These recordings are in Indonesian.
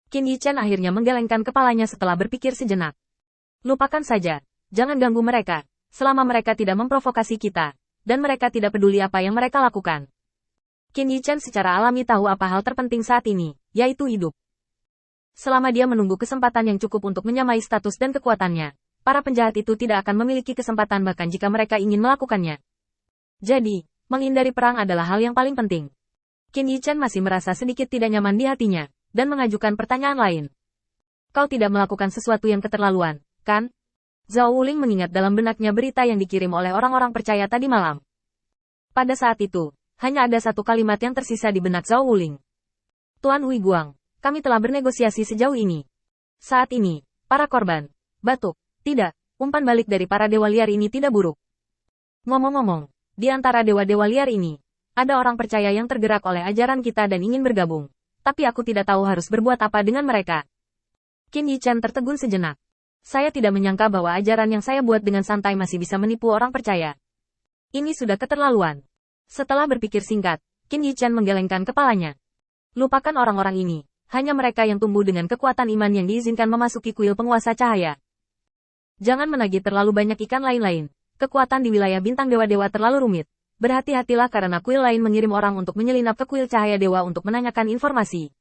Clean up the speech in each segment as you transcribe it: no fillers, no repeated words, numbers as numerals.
Qin Yichen akhirnya menggelengkan kepalanya setelah berpikir sejenak. Lupakan saja. Jangan ganggu mereka. Selama mereka tidak memprovokasi kita. Dan mereka tidak peduli apa yang mereka lakukan. Qin Yichen secara alami tahu apa hal terpenting saat ini, yaitu hidup. Selama dia menunggu kesempatan yang cukup untuk menyamai status dan kekuatannya, para penjahat itu tidak akan memiliki kesempatan bahkan jika mereka ingin melakukannya. Jadi, menghindari perang adalah hal yang paling penting. Qin Yichen masih merasa sedikit tidak nyaman di hatinya, dan mengajukan pertanyaan lain. Kau tidak melakukan sesuatu yang keterlaluan, kan? Zhao Wuling mengingat dalam benaknya berita yang dikirim oleh orang-orang percaya tadi malam. Pada saat itu, hanya ada satu kalimat yang tersisa di benak Zhao Wuling. Tuan Hui Guang, kami telah bernegosiasi sejauh ini. Saat ini, para korban, batuk, tidak, umpan balik dari para dewa liar ini tidak buruk. Ngomong-ngomong, di antara dewa-dewa liar ini, ada orang percaya yang tergerak oleh ajaran kita dan ingin bergabung. Tapi aku tidak tahu harus berbuat apa dengan mereka. Qin Yichen tertegun sejenak. Saya tidak menyangka bahwa ajaran yang saya buat dengan santai masih bisa menipu orang percaya. Ini sudah keterlaluan. Setelah berpikir singkat, Qin Yichen menggelengkan kepalanya. Lupakan orang-orang ini. Hanya mereka yang tumbuh dengan kekuatan iman yang diizinkan memasuki kuil penguasa cahaya. Jangan menagih terlalu banyak ikan lain-lain. Kekuatan di wilayah bintang dewa-dewa terlalu rumit. Berhati-hatilah karena kuil lain mengirim orang untuk menyelinap ke kuil cahaya dewa untuk menanyakan informasi.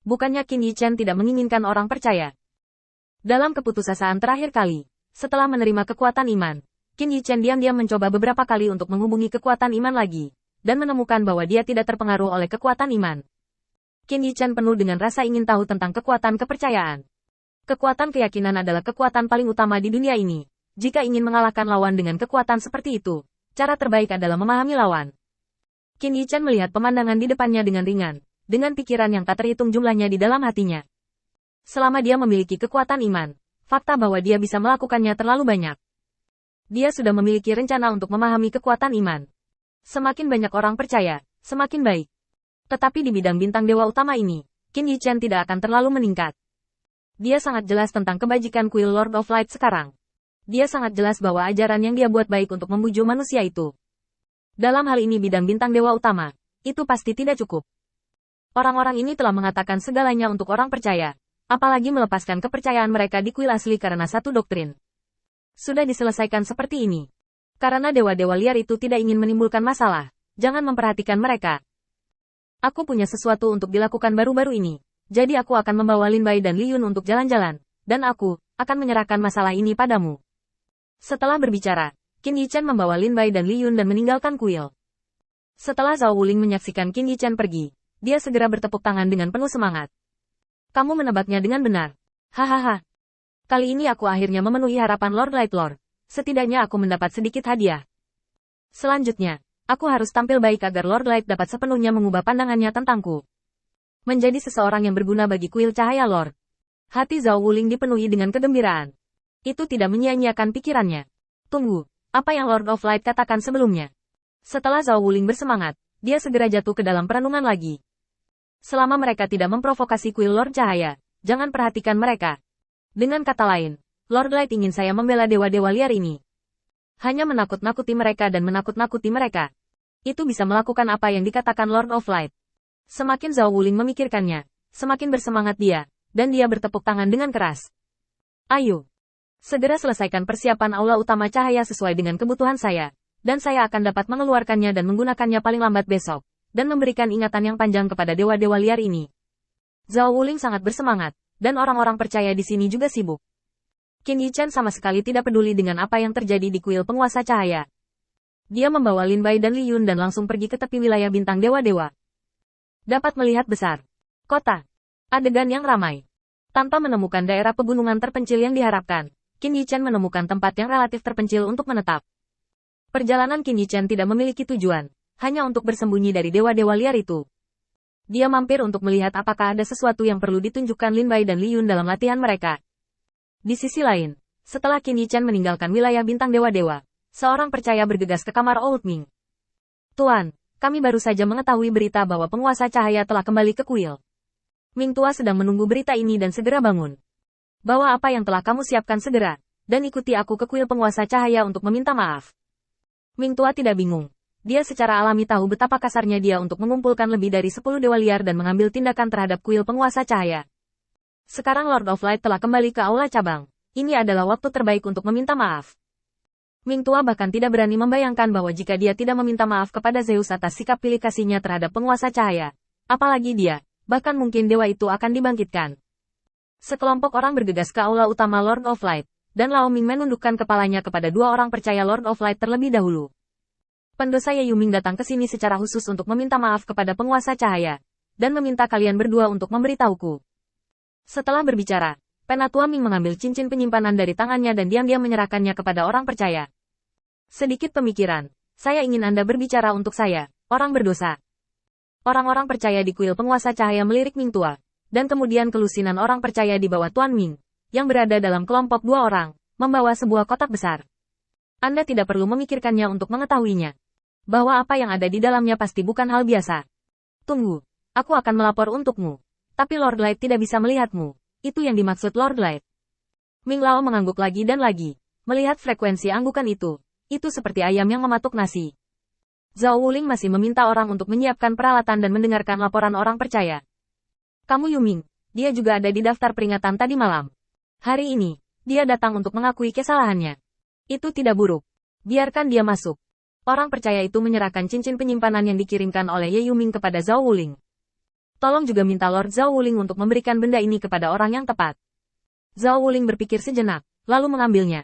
Bukannya Qin Yichen tidak menginginkan orang percaya. Dalam keputusasaan terakhir kali, setelah menerima kekuatan iman, Qin Yichen diam-diam mencoba beberapa kali untuk menghubungi kekuatan iman lagi, dan menemukan bahwa dia tidak terpengaruh oleh kekuatan iman. Qin Yichen penuh dengan rasa ingin tahu tentang kekuatan kepercayaan. Kekuatan keyakinan adalah kekuatan paling utama di dunia ini. Jika ingin mengalahkan lawan dengan kekuatan seperti itu, cara terbaik adalah memahami lawan. Qin Yichen melihat pemandangan di depannya dengan ringan, dengan pikiran yang tak terhitung jumlahnya di dalam hatinya. Selama dia memiliki kekuatan iman, fakta bahwa dia bisa melakukannya terlalu banyak. Dia sudah memiliki rencana untuk memahami kekuatan iman. Semakin banyak orang percaya, semakin baik. Tetapi di bidang bintang dewa utama ini, Qin Yichen tidak akan terlalu meningkat. Dia sangat jelas tentang kebajikan kuil Lord of Light sekarang. Dia sangat jelas bahwa ajaran yang dia buat baik untuk membujuk manusia itu. Dalam hal ini bidang bintang dewa utama, itu pasti tidak cukup. Orang-orang ini telah mengatakan segalanya untuk orang percaya. Apalagi melepaskan kepercayaan mereka di kuil asli karena satu doktrin. Sudah diselesaikan seperti ini. Karena dewa-dewa liar itu tidak ingin menimbulkan masalah, jangan memperhatikan mereka. Aku punya sesuatu untuk dilakukan baru-baru ini. Jadi aku akan membawa Lin Bai dan Li Yun untuk jalan-jalan. Dan aku akan menyerahkan masalah ini padamu. Setelah berbicara, Qin Yichen membawa Lin Bai dan Li Yun dan meninggalkan kuil. Setelah Zhao Wuling menyaksikan Qin Yichen pergi, dia segera bertepuk tangan dengan penuh semangat. Kamu menebaknya dengan benar. Hahaha. Kali ini aku akhirnya memenuhi harapan Lord Light Lord. Setidaknya aku mendapat sedikit hadiah. Selanjutnya, aku harus tampil baik agar Lord Light dapat sepenuhnya mengubah pandangannya tentangku. Menjadi seseorang yang berguna bagi kuil cahaya Lord. Hati Zhao Wuling dipenuhi dengan kegembiraan. Itu tidak menyia-nyiakan pikirannya. Tunggu, apa yang Lord of Light katakan sebelumnya? Setelah Zhao Wuling bersemangat, dia segera jatuh ke dalam perenungan lagi. Selama mereka tidak memprovokasi kuil Lord Cahaya, jangan perhatikan mereka. Dengan kata lain, Lord Light ingin saya membela dewa-dewa liar ini. Hanya menakut-nakuti mereka dan menakut-nakuti mereka. Itu bisa melakukan apa yang dikatakan Lord of Light. Semakin Zhao Wuling memikirkannya, semakin bersemangat dia, dan dia bertepuk tangan dengan keras. Ayo. Segera selesaikan persiapan aula utama cahaya sesuai dengan kebutuhan saya, dan saya akan dapat mengeluarkannya dan menggunakannya paling lambat besok. Dan memberikan ingatan yang panjang kepada dewa-dewa liar ini. Zhao Wuling sangat bersemangat, dan orang-orang percaya di sini juga sibuk. Qin Yichen sama sekali tidak peduli dengan apa yang terjadi di kuil penguasa cahaya. Dia membawa Lin Bai dan Li Yun dan langsung pergi ke tepi wilayah bintang dewa-dewa. Dapat melihat besar. Kota. Adegan yang ramai. Tanpa menemukan daerah pegunungan terpencil yang diharapkan, Qin Yichen menemukan tempat yang relatif terpencil untuk menetap. Perjalanan Qin Yichen tidak memiliki tujuan. Hanya untuk bersembunyi dari dewa-dewa liar itu. Dia mampir untuk melihat apakah ada sesuatu yang perlu ditunjukkan Lin Bai dan Li Yun dalam latihan mereka. Di sisi lain, setelah Qin Yichen meninggalkan wilayah bintang dewa-dewa, seorang percaya bergegas ke kamar Old Ming. Tuan, kami baru saja mengetahui berita bahwa penguasa cahaya telah kembali ke kuil. Ming Tua sedang menunggu berita ini dan segera bangun. Bawa apa yang telah kamu siapkan segera, dan ikuti aku ke kuil penguasa cahaya untuk meminta maaf. Ming Tua tidak bingung. Dia secara alami tahu betapa kasarnya dia untuk mengumpulkan lebih dari 10 dewa liar dan mengambil tindakan terhadap kuil penguasa cahaya. Sekarang Lord of Light telah kembali ke aula cabang. Ini adalah waktu terbaik untuk meminta maaf. Ming Tua bahkan tidak berani membayangkan bahwa jika dia tidak meminta maaf kepada Zeus atas sikap pilih kasihnya terhadap penguasa cahaya, apalagi dia, bahkan mungkin dewa itu akan dibangkitkan. Sekelompok orang bergegas ke aula utama Lord of Light, dan Lao Ming menundukkan kepalanya kepada dua orang percaya Lord of Light terlebih dahulu. Pendosa Ye Yuming datang ke sini secara khusus untuk meminta maaf kepada penguasa cahaya, dan meminta kalian berdua untuk memberitahuku. Setelah berbicara, Penatua Ming mengambil cincin penyimpanan dari tangannya dan diam-diam menyerahkannya kepada orang percaya. Sedikit pemikiran, saya ingin Anda berbicara untuk saya, orang berdosa. Orang-orang percaya di kuil penguasa cahaya melirik Ming Tua, dan kemudian kelusinan orang percaya di bawah Tuan Ming, yang berada dalam kelompok dua orang, membawa sebuah kotak besar. Anda tidak perlu memikirkannya untuk mengetahuinya. Bahwa apa yang ada di dalamnya pasti bukan hal biasa. Tunggu, aku akan melapor untukmu. Tapi Lord Light tidak bisa melihatmu. Itu yang dimaksud Lord Light. Ming Lao mengangguk lagi dan lagi. Melihat frekuensi anggukan itu seperti ayam yang mematuk nasi. Zhao Wuling masih meminta orang untuk menyiapkan peralatan dan mendengarkan laporan orang percaya. Kamu Yuming, dia juga ada di daftar peringatan tadi malam. Hari ini, dia datang untuk mengakui kesalahannya. Itu tidak buruk. Biarkan dia masuk. Orang percaya itu menyerahkan cincin penyimpanan yang dikirimkan oleh Ye Yuming kepada Zhao Wuling. Tolong juga minta Lord Zhao Wuling untuk memberikan benda ini kepada orang yang tepat. Zhao Wuling berpikir sejenak, lalu mengambilnya.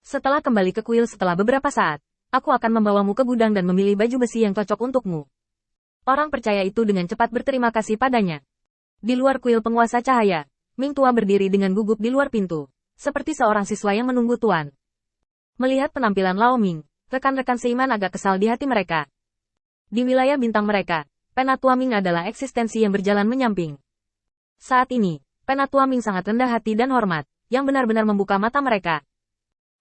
Setelah kembali ke kuil setelah beberapa saat, aku akan membawamu ke gudang dan memilih baju besi yang cocok untukmu. Orang percaya itu dengan cepat berterima kasih padanya. Di luar kuil penguasa cahaya, Ming Tua berdiri dengan gugup di luar pintu, seperti seorang siswa yang menunggu tuan. Melihat penampilan Lao Ming, rekan-rekan seiman agak kesal di hati mereka. Di wilayah bintang mereka, Penatua Ming adalah eksistensi yang berjalan menyamping. Saat ini, Penatua Ming sangat rendah hati dan hormat, yang benar-benar membuka mata mereka.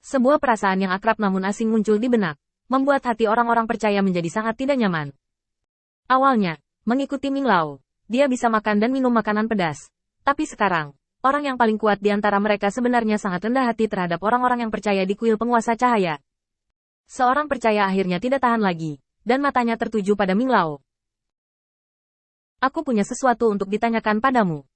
Sebuah perasaan yang akrab namun asing muncul di benak, membuat hati orang-orang percaya menjadi sangat tidak nyaman. Awalnya, mengikuti Ming Lao, dia bisa makan dan minum makanan pedas. Tapi sekarang, orang yang paling kuat di antara mereka sebenarnya sangat rendah hati terhadap orang-orang yang percaya di kuil penguasa cahaya. Seorang percaya akhirnya tidak tahan lagi, dan matanya tertuju pada Ming Lao. Aku punya sesuatu untuk ditanyakan padamu.